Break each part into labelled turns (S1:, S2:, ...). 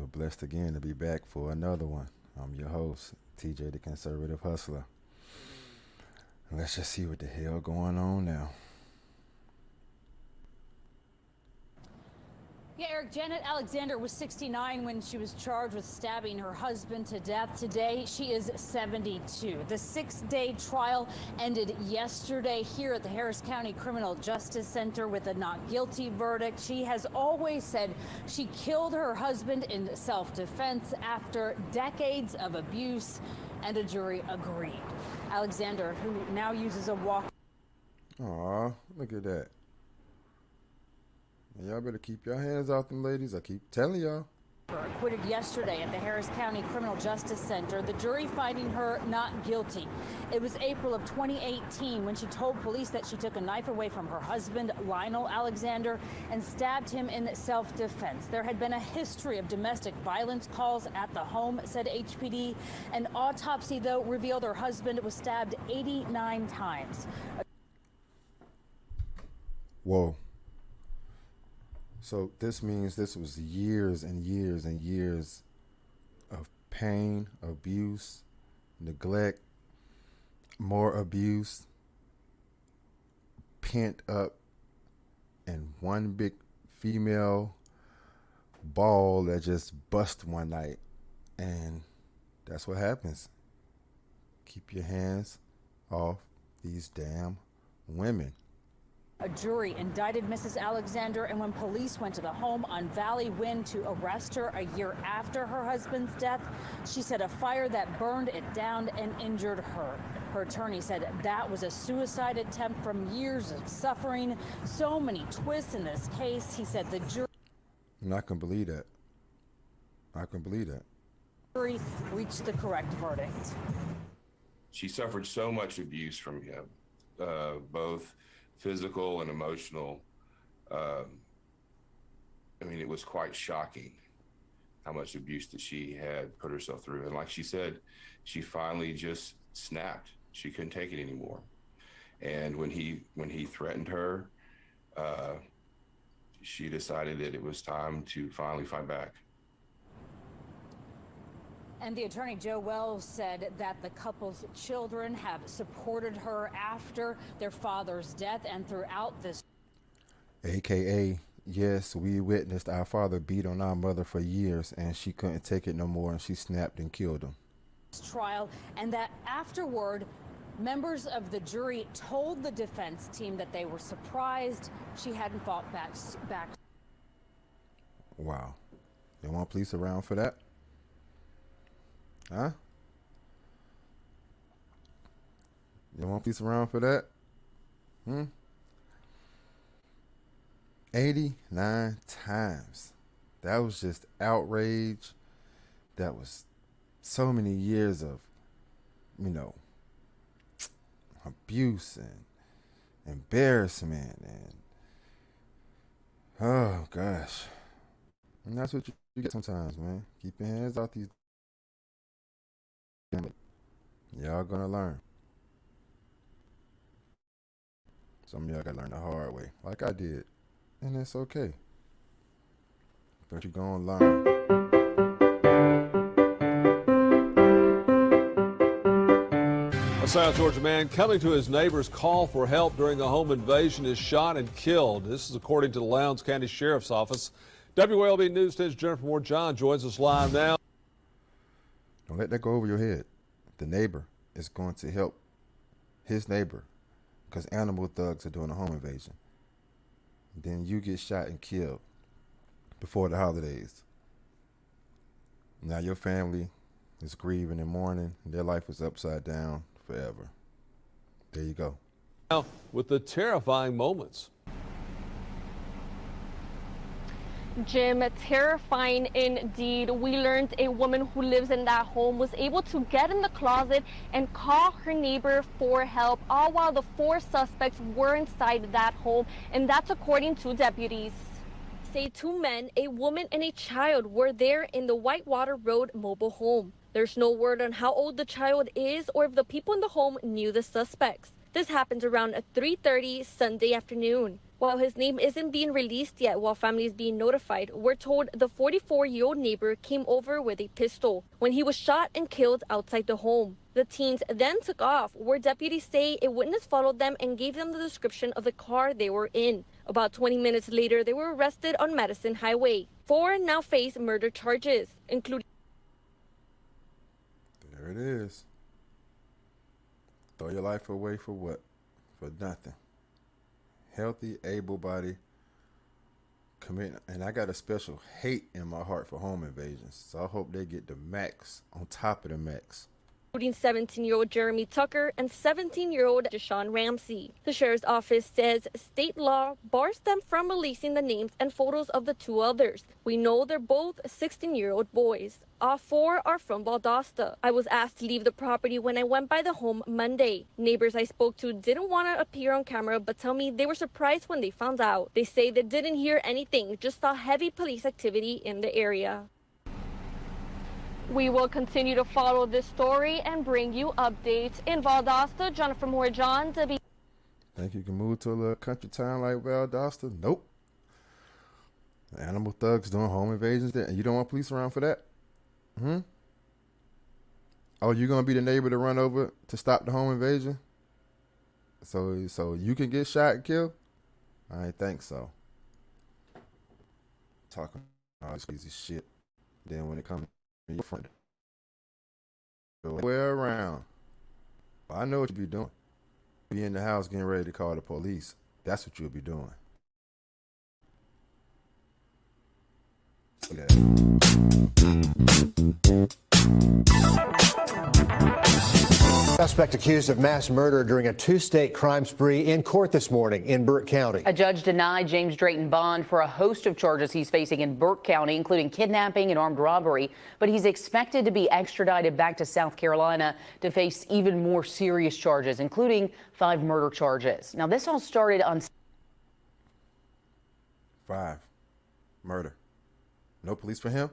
S1: We're blessed again to be back for another one. I'm your host, TJ the Conservative Hustler. And let's just see what the hell going on now.
S2: Yeah, Eric, Janet Alexander was 69 when she was charged with stabbing her husband to death. Today, she is 72. The 6-day trial ended yesterday here at the Harris County Criminal Justice Center with a not guilty verdict. She has always said she killed her husband in self-defense after decades of abuse, and a jury agreed. Alexander, who now uses a walker.
S1: Aw, look at that. Y'all better keep your hands off them ladies. I keep telling y'all.
S2: Acquitted yesterday at the Harris County Criminal Justice Center, the jury finding her not guilty. It was April of 2018 when she told police that she took a knife away from her husband, Lionel Alexander, and stabbed him in self-defense. There had been a history of domestic violence calls at the home, said HPD. An autopsy, though, revealed her husband was stabbed 89 times.
S1: Whoa. So this means this was years and years and years of pain, abuse, neglect, more abuse, pent up, and one big female ball that just bust one night. And that's what happens. Keep your hands off these damn women.
S2: A jury indicted Mrs. Alexander, and when police went to the home on Valley Wind to arrest her a year after her husband's death, she said a fire that burned it down and injured her. Her attorney said that was a suicide attempt from years of suffering. So many twists in this case. He said the jury
S1: believe that. I can believe that.
S2: Jury reached the correct verdict.
S3: She suffered so much abuse from him, both physical and emotional. I mean, it was quite shocking how much abuse that she had put herself through. And like she said, she finally just snapped. She couldn't take it anymore. And when he threatened her, she decided that it was time to finally fight back.
S2: And the attorney, Joe Wells, said that the couple's children have supported her after their father's death and throughout this.
S1: AKA, yes, we witnessed our father beat on our mother for years, and she couldn't take it no more, and she snapped and killed him.
S2: Trial, and that afterward, members of the jury told the defense team that they were surprised she hadn't fought back.
S1: Wow. They want police around for that? Huh? You want police around for that? 89 times. That was just outrage. That was so many years of, abuse and embarrassment and, oh gosh. And that's what you get sometimes, man. Keep your hands off these. Y'all gonna learn. Some of y'all gotta learn the hard way, like I did. And it's okay. But you're gonna learn.
S4: A South Georgia man coming to his neighbor's call for help during a home invasion is shot and killed. This is according to the Lowndes County Sheriff's Office. WLB News 10's Jennifer Moore John joins us live now.
S1: Don't let that go over your head. The neighbor is going to help his neighbor because animal thugs are doing a home invasion. Then you get shot and killed before the holidays. Now your family is grieving and mourning, and their life is upside down forever. There you go.
S4: Now, with the terrifying moments.
S5: Jim, terrifying indeed. We learned a woman who lives in that home was able to get in the closet and call her neighbor for help, all while the 4 suspects were inside that home, and that's according to deputies. Say 2 men, a woman, and a child were there in the Whitewater Road mobile home. There's no word on how old the child is or if the people in the home knew the suspects. This happened around 3:30 Sunday afternoon. While his name isn't being released yet while family is being notified, we're told the 44-year-old neighbor came over with a pistol when he was shot and killed outside the home. The teens then took off, where deputies say a witness followed them and gave them the description of the car they were in. About 20 minutes later, they were arrested on Madison Highway. 4 now face murder charges, including...
S1: There it is. Throw your life away for what? For nothing. Healthy, able-bodied, committing, and I got a special hate in my heart for home invasions. So I hope they get the max on top of the max.
S5: Including 17-year-old Jeremy Tucker and 17-year-old Deshaun Ramsey. The sheriff's office says state law bars them from releasing the names and photos of the 2 others. We know they're both 16-year-old boys. All 4 are from Valdosta. I was asked to leave the property when I went by the home Monday. Neighbors I spoke to didn't want to appear on camera, but tell me they were surprised when they found out. They say they didn't hear anything, just saw heavy police activity in the area. We will continue to follow this story and bring you updates. In Valdosta, Jennifer Moore-John,
S1: Think you can move to a little country town like Valdosta? Nope. Animal thugs doing home invasions there, and you don't want police around for that? Oh, you gonna be the neighbor to run over to stop the home invasion? So you can get shot and killed? I ain't think so. Talking all this crazy shit. Then when it comes to your friend, where around? I know what you be doing. Be in the house getting ready to call the police. That's what you'll be doing. See that?
S6: Suspect accused of mass murder during a 2-state crime spree in court this morning in Burke County.
S7: A judge denied James Drayton bond for a host of charges he's facing in Burke County, including kidnapping and armed robbery. But he's expected to be extradited back to South Carolina to face even more serious charges, including 5 murder charges. Now, this all started on
S1: 5 murder. No police for him?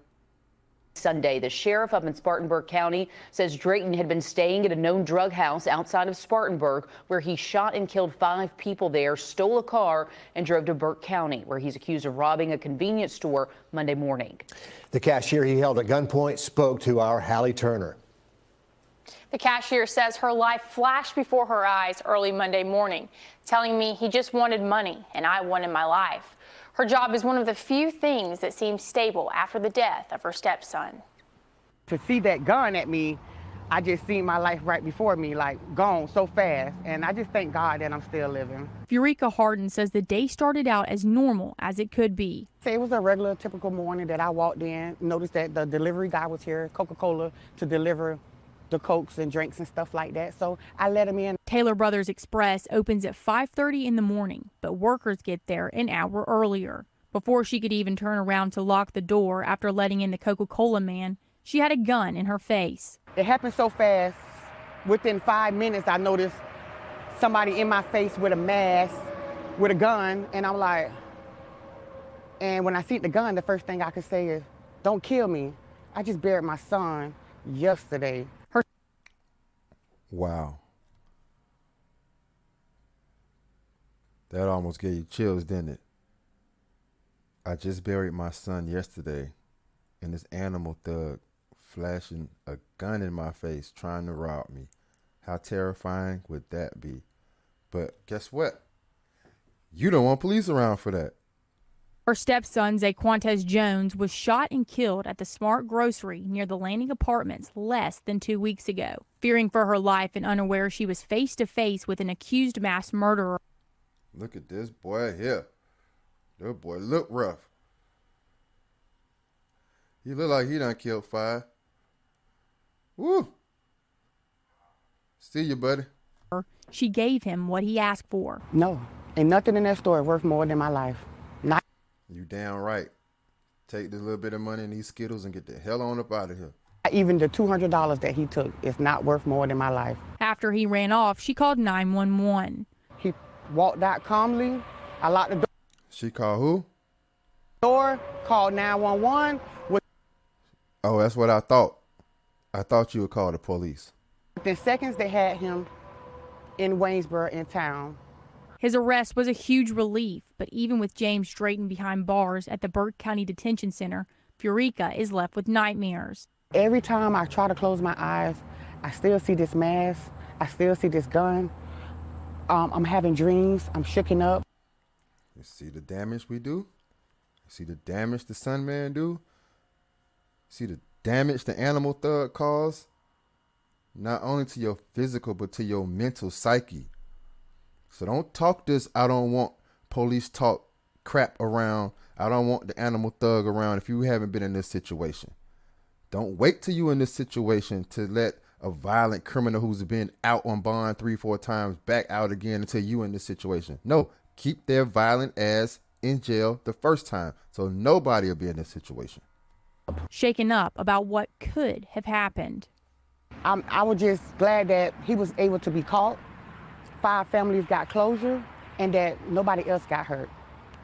S7: Sunday. The sheriff up in Spartanburg County says Drayton had been staying at a known drug house outside of Spartanburg, where he shot and killed 5 people there, stole a car, and drove to Burke County, where he's accused of robbing a convenience store Monday morning.
S6: The cashier he held at gunpoint spoke to our Hallie Turner.
S8: The cashier says her life flashed before her eyes early Monday morning, telling me he just wanted money and I wanted my life. Her job is one of the few things that seems stable after the death of her stepson.
S9: To see that gun at me, I just seen my life right before me, like gone so fast. And I just thank God that I'm still living.
S10: Furica Harden says the day started out as normal as it could be.
S9: It was a regular, typical morning that I walked in, noticed that the delivery guy was here, Coca-Cola, to deliver the Cokes and drinks and stuff like that. So I let him in.
S10: Taylor Brothers Express opens at 5:30 in the morning, but workers get there an hour earlier. Before she could even turn around to lock the door after letting in the Coca-Cola man, she had a gun in her face.
S9: It happened so fast. Within 5 minutes, I noticed somebody in my face with a mask, with a gun, and I'm like, and when I see the gun, the first thing I could say is, "Don't kill me. I just buried my son yesterday."
S1: Wow. That almost gave you chills, didn't it? I just buried my son yesterday, and this animal thug flashing a gun in my face trying to rob me. How terrifying would that be? But guess what? You don't want police around for that.
S10: Her stepson, Zaquantes Jones, was shot and killed at the Smart Grocery near the Landing Apartments less than 2 weeks ago. Fearing for her life and unaware she was face to face with an accused mass murderer.
S1: Look at this boy here. That boy look rough. He look like he done killed 5. Woo! See you, buddy.
S10: She gave him what he asked for.
S9: No, ain't nothing in that store worth more than my life. Not.
S1: You damn right. Take this little bit of money and these Skittles and get the hell on up out of here.
S9: Even the $200 that he took is not worth more than my life.
S10: After he ran off, she called 911.
S9: He walked out calmly. I locked the door.
S1: She called who?
S9: Called 911.
S1: Oh, that's what I thought. I thought you would call the police.
S9: Within seconds, they had him in Waynesboro in town.
S10: His arrest was a huge relief, but even with James Drayton behind bars at the Burke County Detention Center, Furika is left with nightmares.
S9: Every time I try to close my eyes, I still see this mask. I still see this gun. I'm having dreams. I'm shooken up.
S1: You see the damage we do? You see the damage the Sunman do? See the damage the Animal Thug cause? Not only to your physical, but to your mental psyche. So don't talk this, I don't want police talk crap around. I don't want the Animal Thug around if you haven't been in this situation. Don't wait till you in this situation to let a violent criminal who's been out on bond 3-4 times back out again until you in this situation. No, keep their violent ass in jail the first time so nobody will be in this situation.
S10: Shaken up about what could have happened.
S9: I was just glad that he was able to be caught. 5 families got closure and that nobody else got hurt.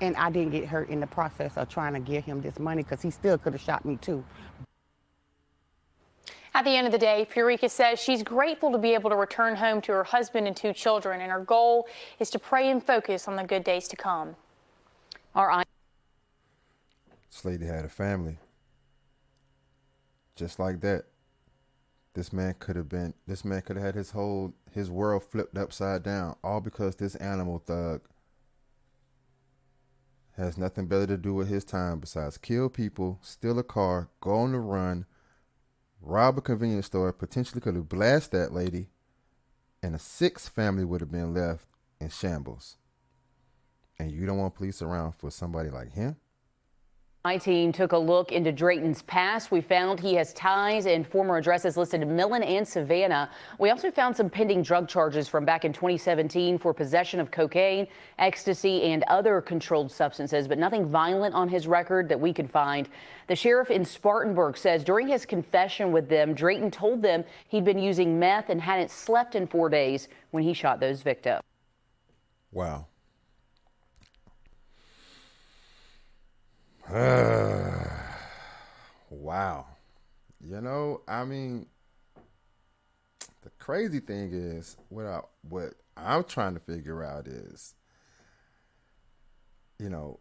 S9: And I didn't get hurt in the process of trying to give him this money because he still could have shot me too.
S8: At the end of the day, Furika says she's grateful to be able to return home to her husband and 2 children, and her goal is to pray and focus on the good days to come.
S1: This lady had a family. Just like that. This man could have had his world flipped upside down, all because this Animal Thug has nothing better to do with his time besides kill people, steal a car, go on the run, rob a convenience store, potentially could have blasted that lady, and a 6th family would have been left in shambles. And you don't want police around for somebody like him?
S7: My team took a look into Drayton's past. We found he has ties and former addresses listed in Millen and Savannah. We also found some pending drug charges from back in 2017 for possession of cocaine, ecstasy, and other controlled substances, but nothing violent on his record that we could find. The sheriff in Spartanburg says during his confession with them, Drayton told them he'd been using meth and hadn't slept in 4 days when he shot those victims.
S1: Wow. Wow. You know, I mean, the crazy thing is, what I'm trying to figure out is, you know,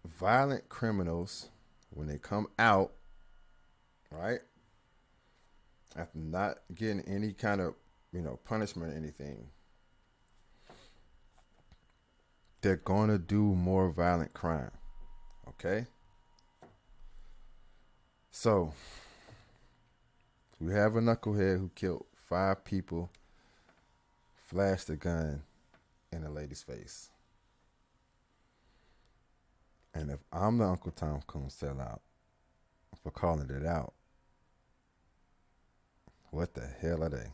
S1: violent criminals, when they come out, right, after not getting any kind of, you know, punishment or anything, they're going to do more violent crime. Okay? So, we have a knucklehead who killed 5 people, flashed a gun in a lady's face. And if I'm the Uncle Tom Coon sellout for calling it out, what the hell are they?